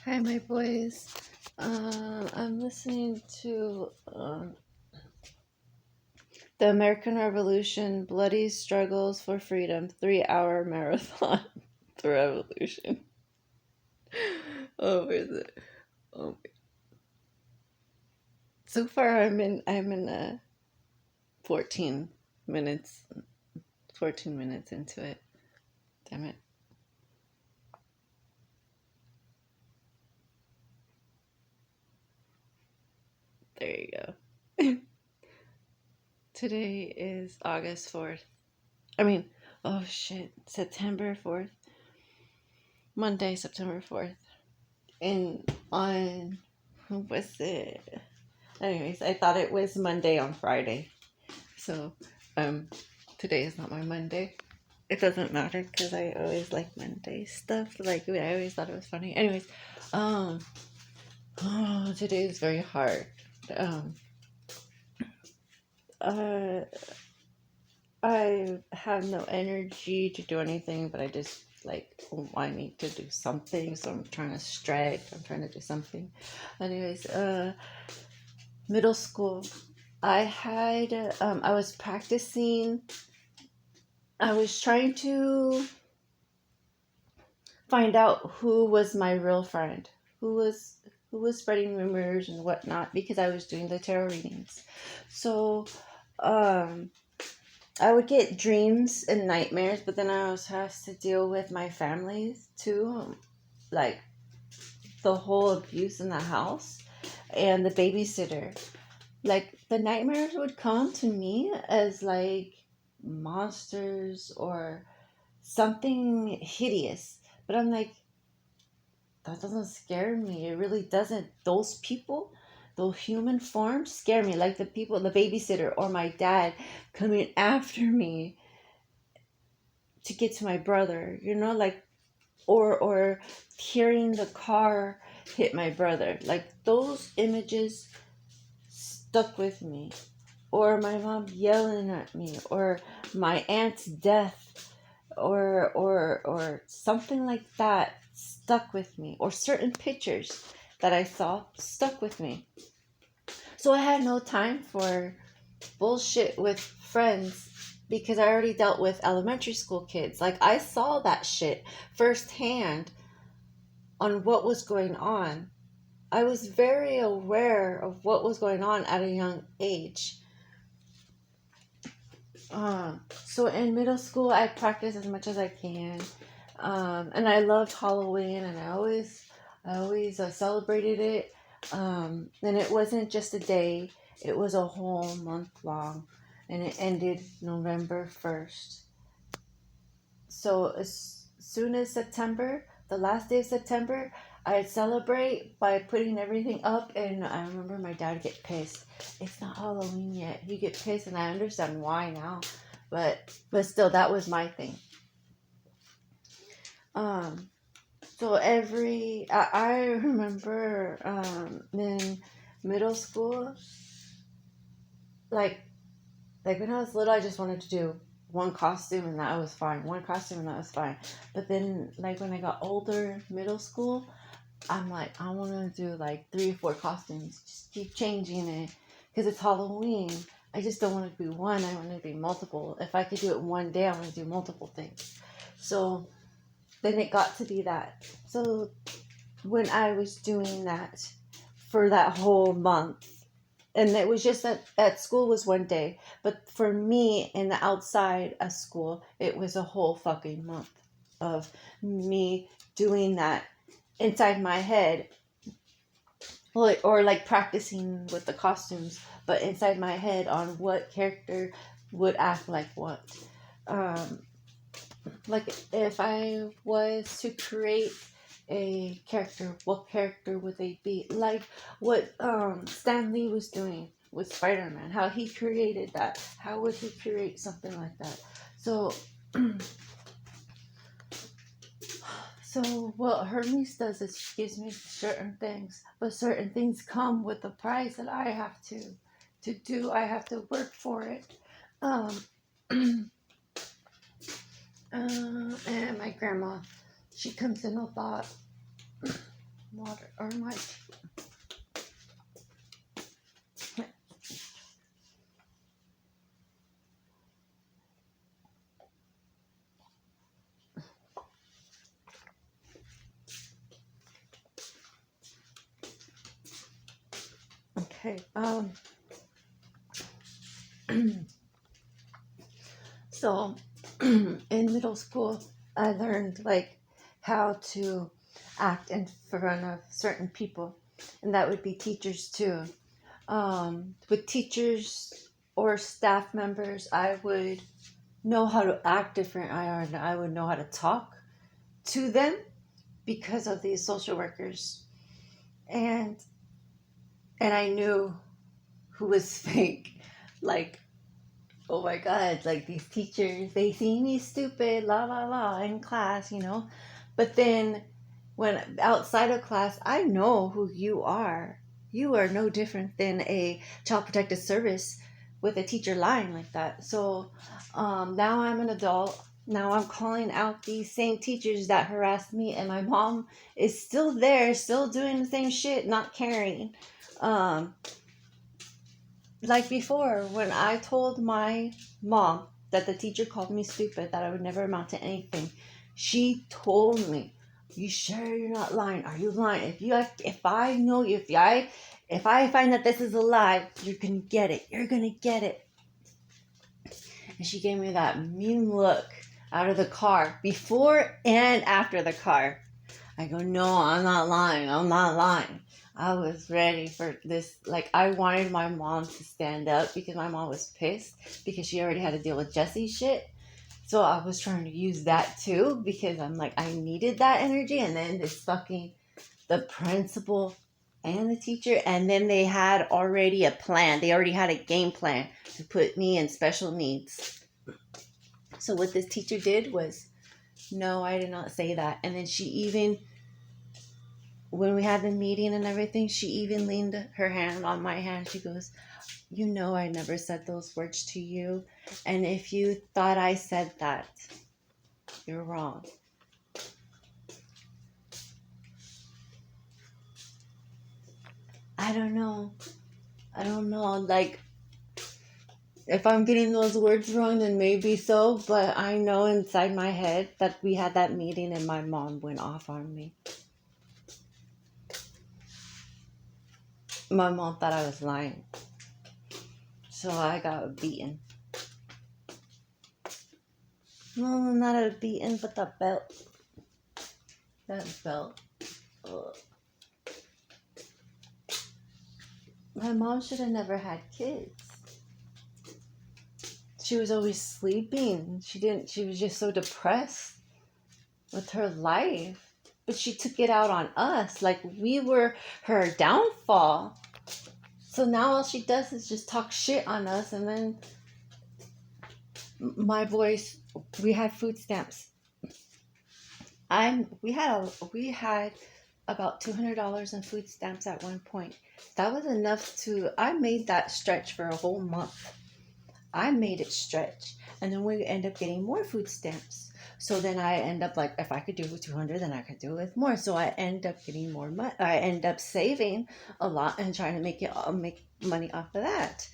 Hi, my boys. I'm listening to the American Revolution Bloody Struggles for Freedom 3-hour marathon. The revolution. Oh, where is it? Oh, so far I'm in 14 minutes. 14 minutes into it. Damn it. There you go. Today is August 4th. Oh shit, September 4th. Monday, September 4th. And on, what was it? Anyways, I thought it was Monday on Friday. So, today is not my Monday. It doesn't matter because I always like Monday stuff. Like, I always thought it was funny. Anyways, today is very hard. I have no energy to do anything, but I just I need to do something, so I'm trying to stretch. I'm trying to do something. Anyways, middle school, I was practicing. I was trying to find out who was my real friend, who was spreading rumors and whatnot, because I was doing the tarot readings. So, I would get dreams and nightmares, but then I also have to deal with my family too, like the whole abuse in the house and the babysitter. Like, the nightmares would come to me as like monsters or something hideous, but I'm like, that doesn't scare me. It really doesn't. Those people, those human forms scare me. Like the people, the babysitter or my dad coming after me to get to my brother, like, or hearing the car hit my brother. Like, those images stuck with me. Or my mom yelling at me, or my aunt's death, or something like that stuck with me, or certain pictures that I saw stuck with me. So I had no time for bullshit with friends because I already dealt with elementary school kids. Like, I saw that shit firsthand on what was going on. I was very aware of what was going on at a young age. So in middle school, I practiced as much as I can, and I loved Halloween, and I always celebrated it. And it wasn't just a day; it was a whole month long, and it ended November 1st. So as soon as September, the last day of September, I'd celebrate by putting everything up, and I remember my dad would get pissed. It's not Halloween yet. He get pissed, and I understand why now, but still, that was my thing. So I remember in middle school, like when I was little, I just wanted to do one costume and that was fine. But then, like, when I got older, middle school, I'm like, I want to do like 3 or 4 costumes. Just keep changing it because it's Halloween. I just don't want to do one. I want to do multiple. If I could do it one day, I want to do multiple things. So then it got to be that. So when I was doing that for that whole month, and it was just that at school was one day, but for me in the outside of school, it was a whole fucking month of me doing that inside my head, or like practicing with the costumes, but inside my head on what character would act like what. Like, if I was to create a character, what character would they be? Like what Stan Lee was doing with Spider-Man, how he created that. How would he create something like that? So what Hermes does is she gives me certain things, but certain things come with a price that I have to do. I have to work for it. And my grandma, she comes in a lot. water or my okay. So in middle school, I learned like how to act in front of certain people, and that would be teachers too. With teachers or staff members, I would know how to act different. I would know how to talk to them because of these social workers, and I knew who was fake. Like, oh my god, like these teachers, they see me stupid, la la la, in class, you know. But then when outside of class, I know who you are. You are no different than a child protective service with a teacher lying like that. So now I'm an adult. Now I'm calling out these same teachers that harassed me, and my mom is still there, still doing the same shit, not caring. Like before, when I told my mom that the teacher called me stupid, that I would never amount to anything, she told me, "You sure you're not lying? Are you lying? If I find that this is a lie, you're gonna get it. You're gonna get it." And she gave me that mean look out of the car, before and after the car. I go, "No, I'm not lying. I'm not lying." I was ready for this. Like, I wanted my mom to stand up because my mom was pissed because she already had to deal with Jesse's shit. So I was trying to use that too because I'm like, I needed that energy. And then the principal and the teacher, and then they had already a plan. They already had a game plan to put me in special needs. So what this teacher did was, no, I did not say that. And then she even, when we had the meeting and everything, she even leaned her hand on my hand. She goes, "You know I never said those words to you. And if you thought I said that, you're wrong." I don't know. Like, if I'm getting those words wrong, then maybe so. But I know inside my head that we had that meeting and my mom went off on me. My mom thought I was lying. So I got beaten. No, not a beaten, but the belt. That belt. Ugh. My mom should have never had kids. She was always sleeping. She was just so depressed with her life. But she took it out on us. Like, we were her downfall. So now all she does is just talk shit on us. And then my boys, we had food stamps. We had about $200 in food stamps at one point. That was enough I made that stretch for a whole month. I made it stretch. And then we end up getting more food stamps. So then I end up like, if I could do it with 200, then I could do it with more. So I end up getting more money. I end up saving a lot and trying to make money off of that.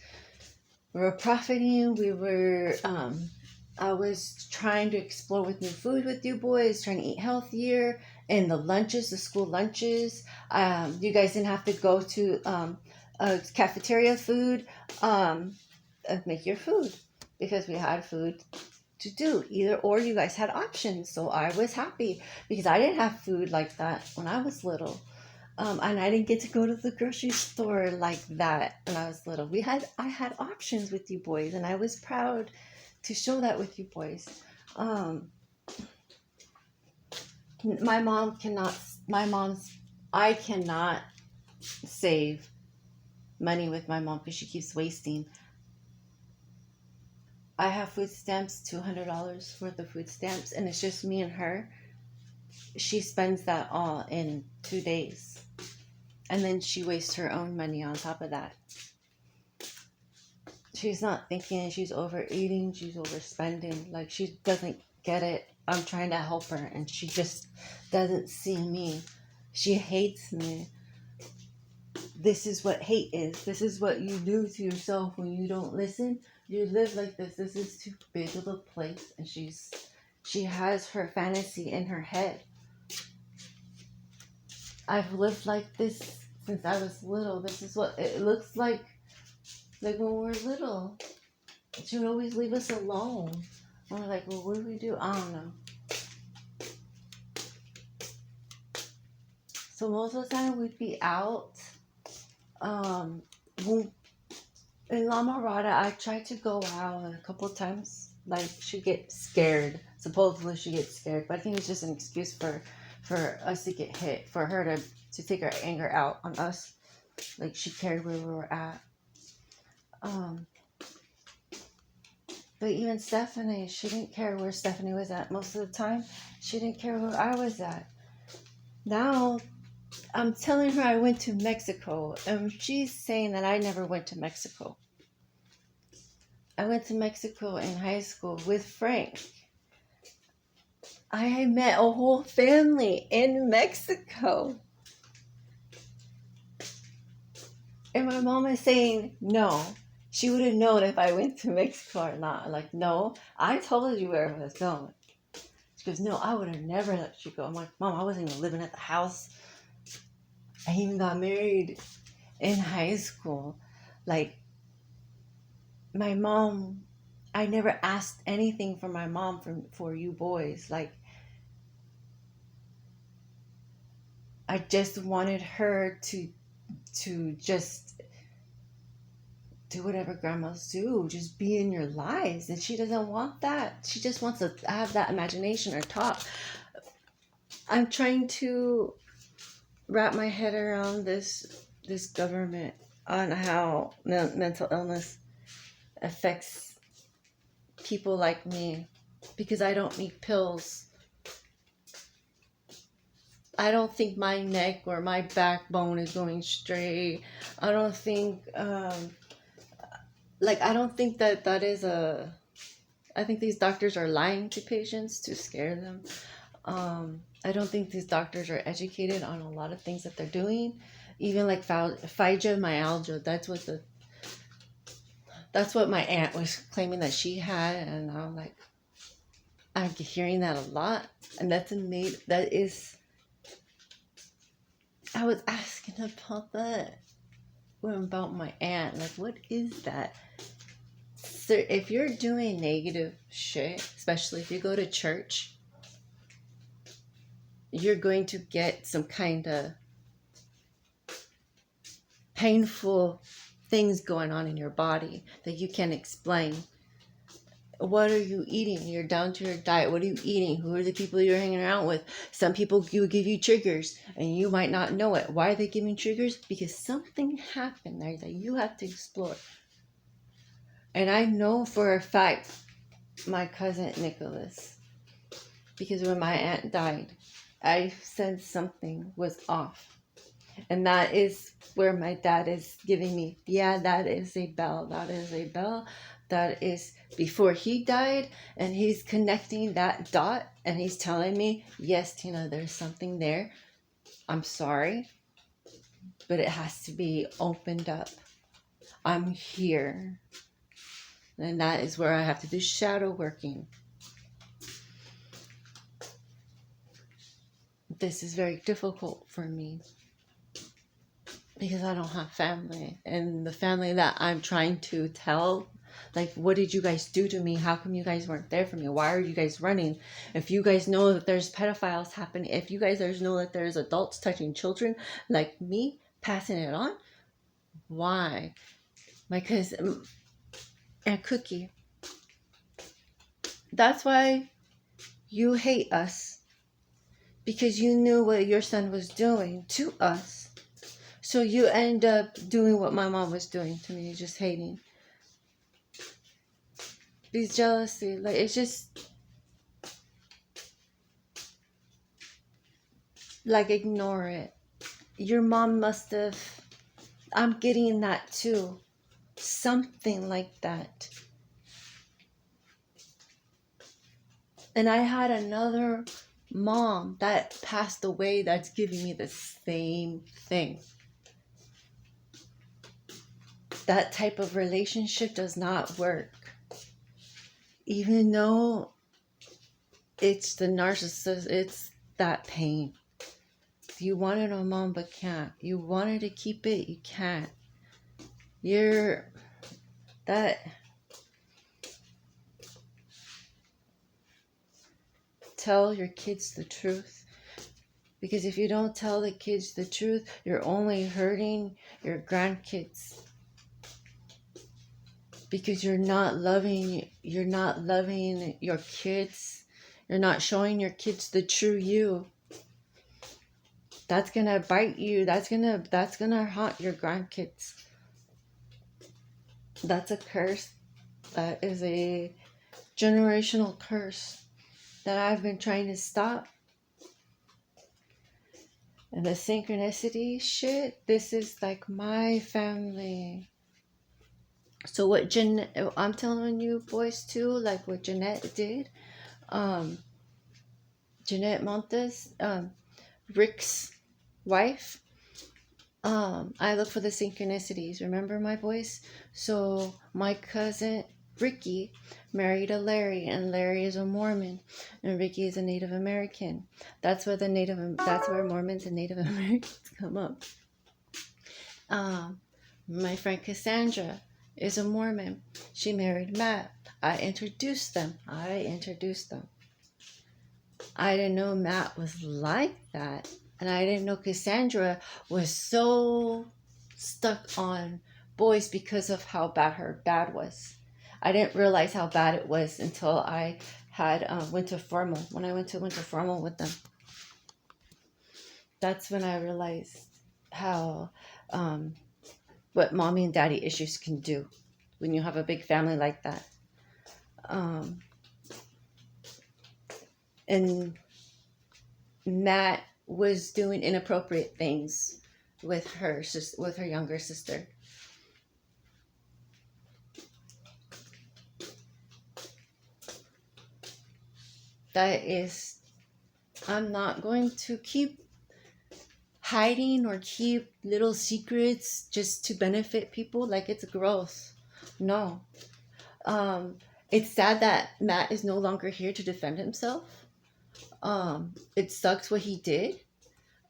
We were profiting. I was trying to explore with new food with you boys, trying to eat healthier. And the school lunches, you guys didn't have to go to a cafeteria food, make your food, because we had food to do. Either or, you guys had options. So I was happy because I didn't have food like that when I was little. And I didn't get to go to the grocery store like that when I was little. I had options with you boys, and I was proud to show that with you boys. I cannot save money with my mom because she keeps wasting. I have food stamps, $200 worth of food stamps, and it's just me and her. She spends that all in 2 days. And then she wastes her own money on top of that. She's not thinking, she's overeating, she's overspending. Like, she doesn't get it. I'm trying to help her, and she just doesn't see me. She hates me. This is what hate is. This is what you do to yourself when you don't listen. You live like this. This is too big of a place. And she has her fantasy in her head. I've lived like this since I was little. This is what it looks like when we're little. She would always leave us alone. And we're like, well, what do we do? I don't know. So most of the time we'd be out. In La Mirada, I tried to go out a couple of times. Like, she'd get scared. Supposedly she gets scared. But I think it's just an excuse for us to get hit. For her to take her anger out on us. Like, she cared where we were at. But even Stephanie, she didn't care where Stephanie was at most of the time. She didn't care where I was at. Now, I'm telling her I went to Mexico, and she's saying that I never went to Mexico. I went to Mexico in high school with Frank. I met a whole family in Mexico. And my mom is saying, no. She would have known if I went to Mexico or not. I'm like, no, I told you where I was going. She goes, no, I would have never let you go. I'm like, Mom, I wasn't even living at the house. I even got married in high school. Like, my mom, I never asked anything from my mom for you boys. Like, I just wanted her to just do whatever grandmas do. Just be in your lives. And she doesn't want that. She just wants to have that imagination or talk. I'm trying to wrap my head around this government on how mental illness affects people like me, because I don't need pills. I don't think my neck or my backbone is going straight. I don't think I don't think that is a... I think these doctors are lying to patients to scare them. I don't think these doctors are educated on a lot of things that they're doing. Even like fibromyalgia, that's what my aunt was claiming that she had, and I'm like, I'm hearing that a lot, and that is. I was asking about that, about my aunt, like, what is that? So if you're doing negative shit, especially if you go to church, you're going to get some kind of painful things going on in your body that you can't explain. What are you eating? You're down to your diet. What are you eating? Who are the people you're hanging around with? Some people will give you triggers and you might not know it. Why are they giving triggers? Because something happened there that you have to explore. And I know for a fact my cousin Nicholas, because when my aunt died, I sensed something was off. And that is where my dad is giving me, yeah, that is a bell. That is a bell. That is before he died. And he's connecting that dot. And he's telling me, yes, Tina, there's something there. I'm sorry. But it has to be opened up. I'm here. And that is where I have to do shadow working. This is very difficult for me, because I don't have family. And the family that I'm trying to tell, like, what did you guys do to me? How come you guys weren't there for me? Why are you guys running? If you guys know that there's pedophiles happening, if you guys know that there's adults touching children like me, passing it on, why? My cousin and Cookie, that's why you hate us, because you knew what your son was doing to us. So you end up doing what my mom was doing to me, just hating. These jealousy, like, it's just, like, ignore it. Your mom must have, I'm getting that too. Something like that. And I had another mom that passed away that's giving me the same thing. That type of relationship does not work. Even though it's the narcissist, it's that pain. You wanted a mom but can't. You wanted to keep it, you can't. You're that. Tell your kids the truth. Because if you don't tell the kids the truth, you're only hurting your grandkids. Because you're not loving your kids. You're not showing your kids the true you. That's gonna bite you. That's gonna haunt your grandkids. That's a curse. That is a generational curse that I've been trying to stop. And the synchronicity shit, this is like my family. So what I'm telling you boys too, like what Jeanette did, Jeanette Montes, Rick's wife, I look for the synchronicities. Remember my boys? So my cousin Ricky married a Larry, and Larry is a Mormon, and Ricky is a Native American. That's where Mormons and Native Americans come up. My friend Cassandra is a Mormon. She married Matt. I introduced them. I didn't know Matt was like that. And I didn't know Cassandra was so stuck on boys because of how bad her dad was. I didn't realize how bad it was until I had winter formal. When I went to winter formal with them, that's when I realized how what mommy and daddy issues can do when you have a big family like that. And Matt was doing inappropriate things with her younger sister. I'm not going to keep hiding or keep little secrets just to benefit people like it's growth. No. It's sad that Matt is no longer here to defend himself. It sucks what he did.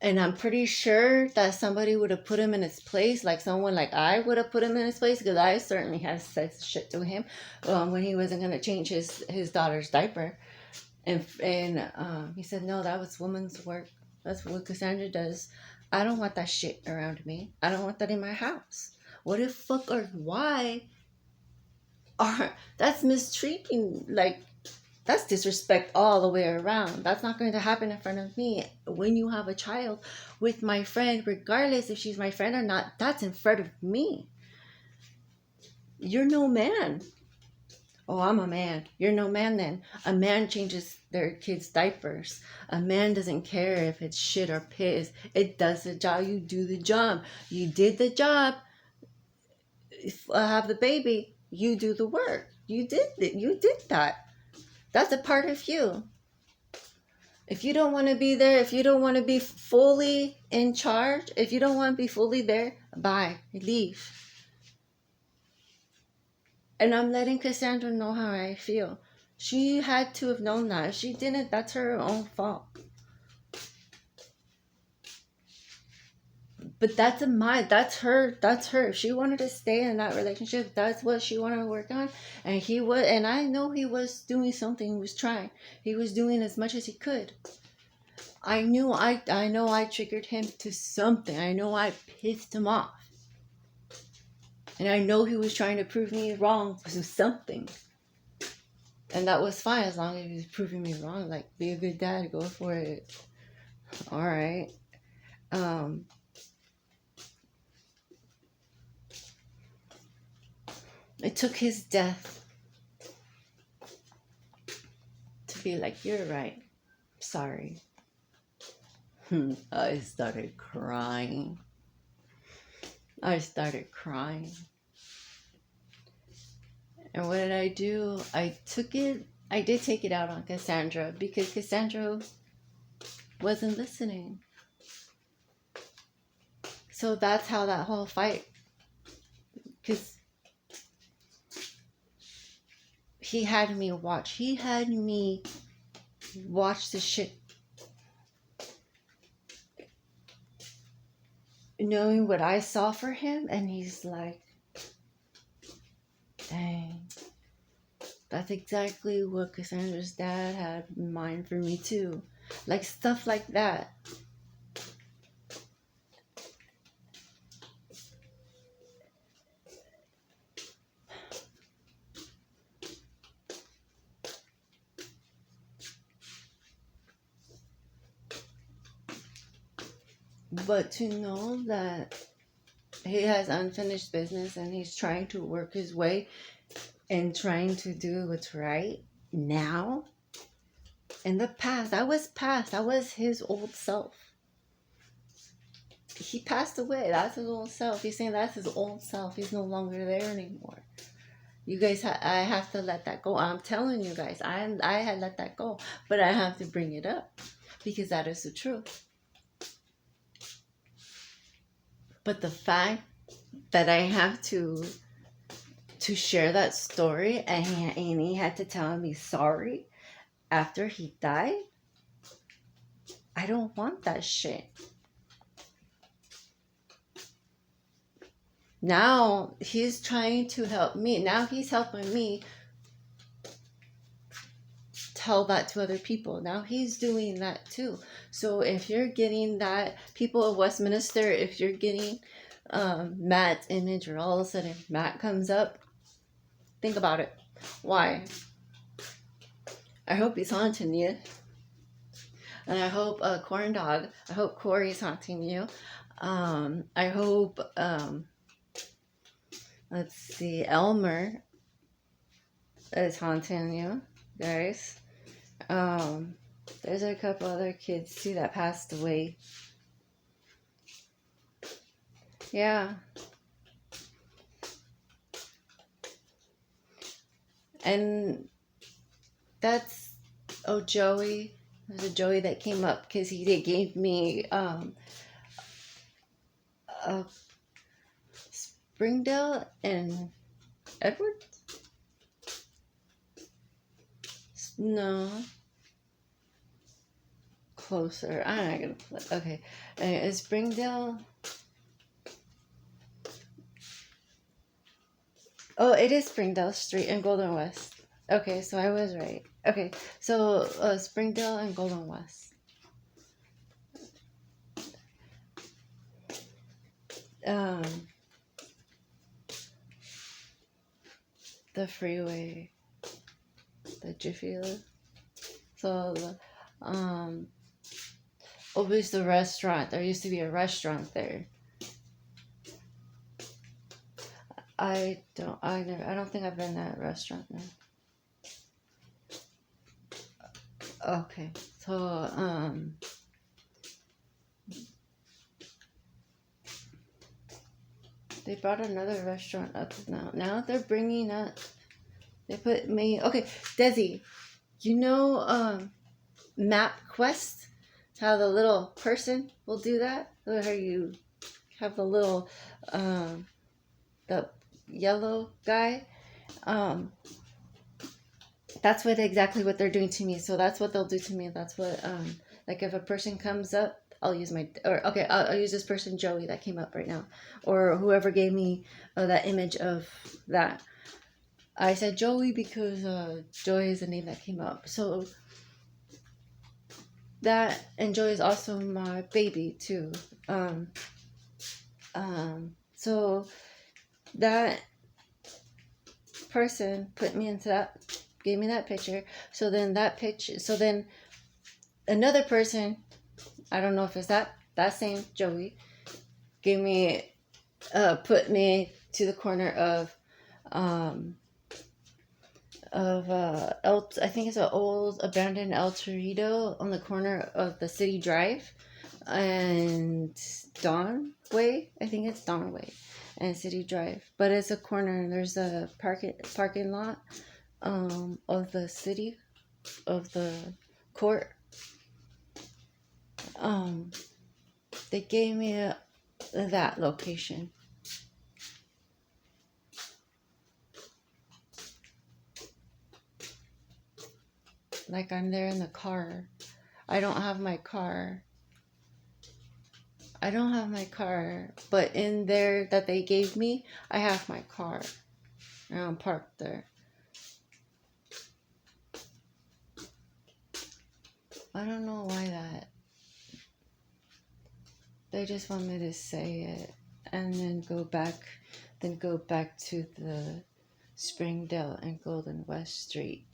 And I'm pretty sure that somebody would have put him in his place, like someone like I would have put him in his place, because I certainly had said shit to him when he wasn't going to change his daughter's diaper. And he said, no, that was woman's work. That's what Cassandra does. I don't want that shit around me. I don't want that in my house. What the fuck or why that's mistreating, like, that's disrespect all the way around. That's not going to happen in front of me. When you have a child with my friend, regardless if she's my friend or not, that's in front of me. You're no man. Oh, I'm a man. You're no man then. A man changes their kids' diapers. A man doesn't care if it's shit or piss. It does the job. You do the job. You did the job. If I have the baby, you do the work. You did it. You did that. That's a part of you. If you don't want to be there, if you don't want to be fully in charge, if you don't want to be fully there, bye. Leave. And I'm letting Cassandra know how I feel. She had to have known that. If she didn't, that's her own fault. But that's her. If she wanted to stay in that relationship, that's what she wanted to work on. And and I know he was doing something. He was trying. He was doing as much as he could. I know I triggered him to something. I know I pissed him off. And I know he was trying to prove me wrong to something. And that was fine as long as he was proving me wrong. Like, be a good dad, go for it. All right. It took his death to be like, you're right. Sorry. I started crying. And what did I do? I did take it out on Cassandra, because Cassandra wasn't listening. So that's how that whole fight, because he had me watch the shit, knowing what I saw for him, and he's like, dang, that's exactly what Cassandra's dad had in mind for me too. Like stuff like that. But to know that he has unfinished business and he's trying to work his way and trying to do what's right now. In the past, that was his old self. He passed away. That's his old self. He's saying that's his old self. He's no longer there anymore. You guys, I have to let that go. I'm telling you guys, I had let that go, but I have to bring it up because that is the truth. But the fact that I have to share that story, and he had to tell me sorry after he died, I don't want that shit. Now he's trying to help me. Now he's helping me tell that to other people. Now he's doing that too. So if you're getting that, people of Westminster, if you're getting Matt's image, or all of a sudden Matt comes up, think about it. Why? I hope he's haunting you. And I hope Corn Dog, I hope Corey's haunting you. I hope let's see, Elmer is haunting you, guys. There's a couple other kids too that passed away. Yeah. And that's, oh, Joey. There's a Joey that came up because he gave me Springdale and Edward? No. Closer. I'm not gonna play. Okay. Is Springdale? Oh, it is Springdale Street in Golden West. Okay, so I was right. Okay, so Springdale and Golden West. The freeway, the Jiffy Lube. So the always the restaurant. There used to be a restaurant there. I don't think I've been in that restaurant now. Okay, so they brought another restaurant up now. Now they're bringing up. They put me. Okay, Desi, you know MapQuest? How the little person will do that? How you have the little the yellow guy. That's exactly what they're doing to me. So that's what they'll do to me. That's what like if a person comes up, I'll use I'll use this person, Joey, that came up right now, or whoever gave me that image of that. I said Joey because Joey is the name that came up. So that, and Joey is also my baby too. So that person put me into that, gave me that picture. So then another person, I don't know if it's that same Joey, gave me, put me to the corner of I think it's an old abandoned El Torito on the corner of the City Drive and Dawn Way. I think it's Dawn Way and City Drive, but it's a corner and there's a parking lot of the city, of the court. They gave me that location. Like I'm there in the car. I don't have my car. But in there that they gave me, I have my car. And I'm parked there. I don't know why that. They just want me to say it and then go back to the Springdale and Golden West Street.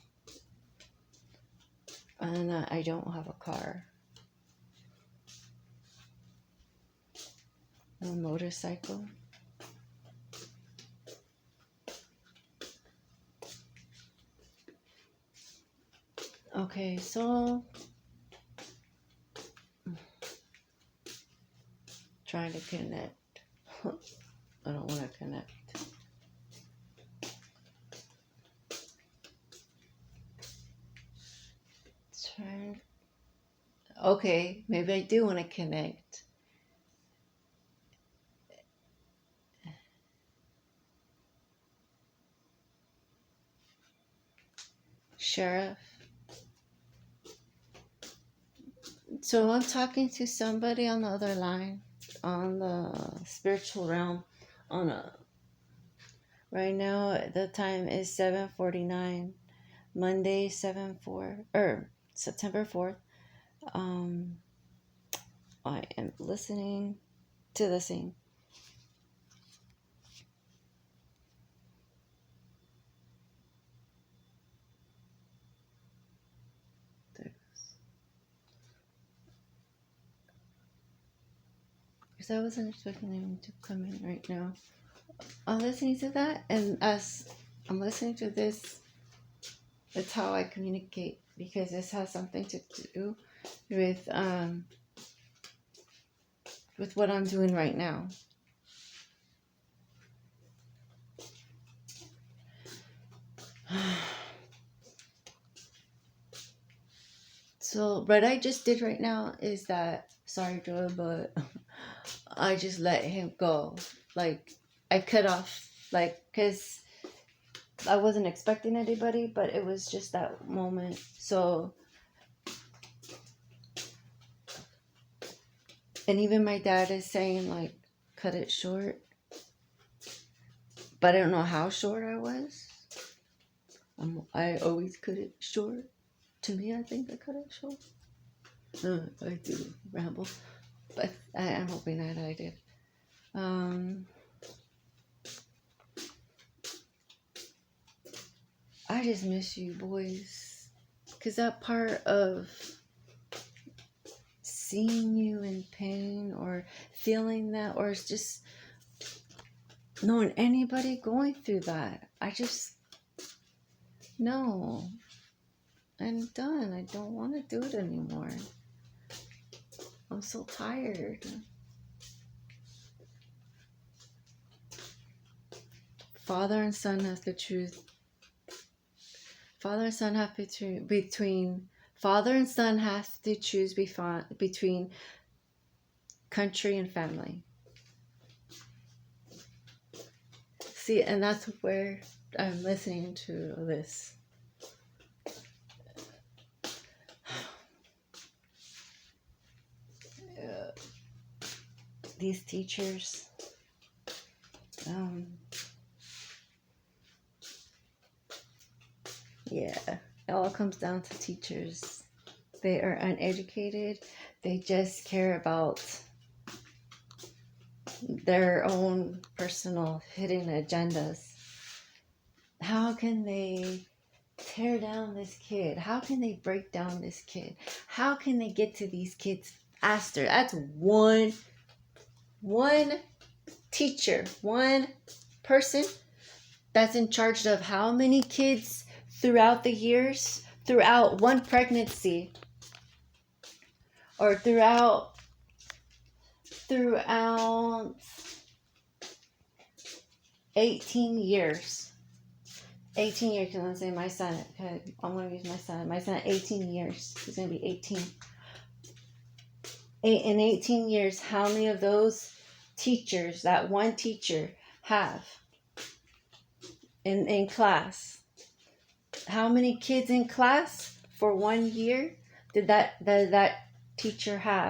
And I don't have a car. No motorcycle. Okay, so trying to connect. I don't want to connect. Okay, maybe I do want to connect. Sheriff. So I'm talking to somebody on the other line, on the spiritual realm, right now the time is 7:49, Monday, September 4th. I am listening to the same. Because I wasn't expecting them to come in right now. I'm listening to that, and as I'm listening to this, it's how I communicate, because this has something to do with what I'm doing right now. So what I just did right now is that, sorry Joy, but I just let him go. Like, I cut off, like, because I wasn't expecting anybody, but it was just that moment. So, and even my dad is saying, like, cut it short. But I don't know how short I was. I always cut it short. To me, I think I cut it short. I do ramble. But I'm hoping that I did. I just miss you boys. Because that part of seeing you in pain or feeling that, or it's just knowing anybody going through that. No. I'm done. I don't want to do it anymore. I'm so tired. Father and son have to choose. Father and son have to choose between. Father and son have to choose between country and family. See, and that's where I'm listening to this. These teachers. Yeah, it all comes down to teachers. They are uneducated. They just care about their own personal hidden agendas. How can they tear down this kid? How can they break down this kid? How can they get to these kids faster? That's one teacher, one person that's in charge of how many kids throughout the years, throughout one pregnancy, or throughout 18 years. 18 years, because I'm saying my son, okay, I'm going to use my son. My son, 18 years. He's going to be 18. In 18 years, how many of those teachers, that one teacher, have in class? How many kids in class for 1 year did that teacher have?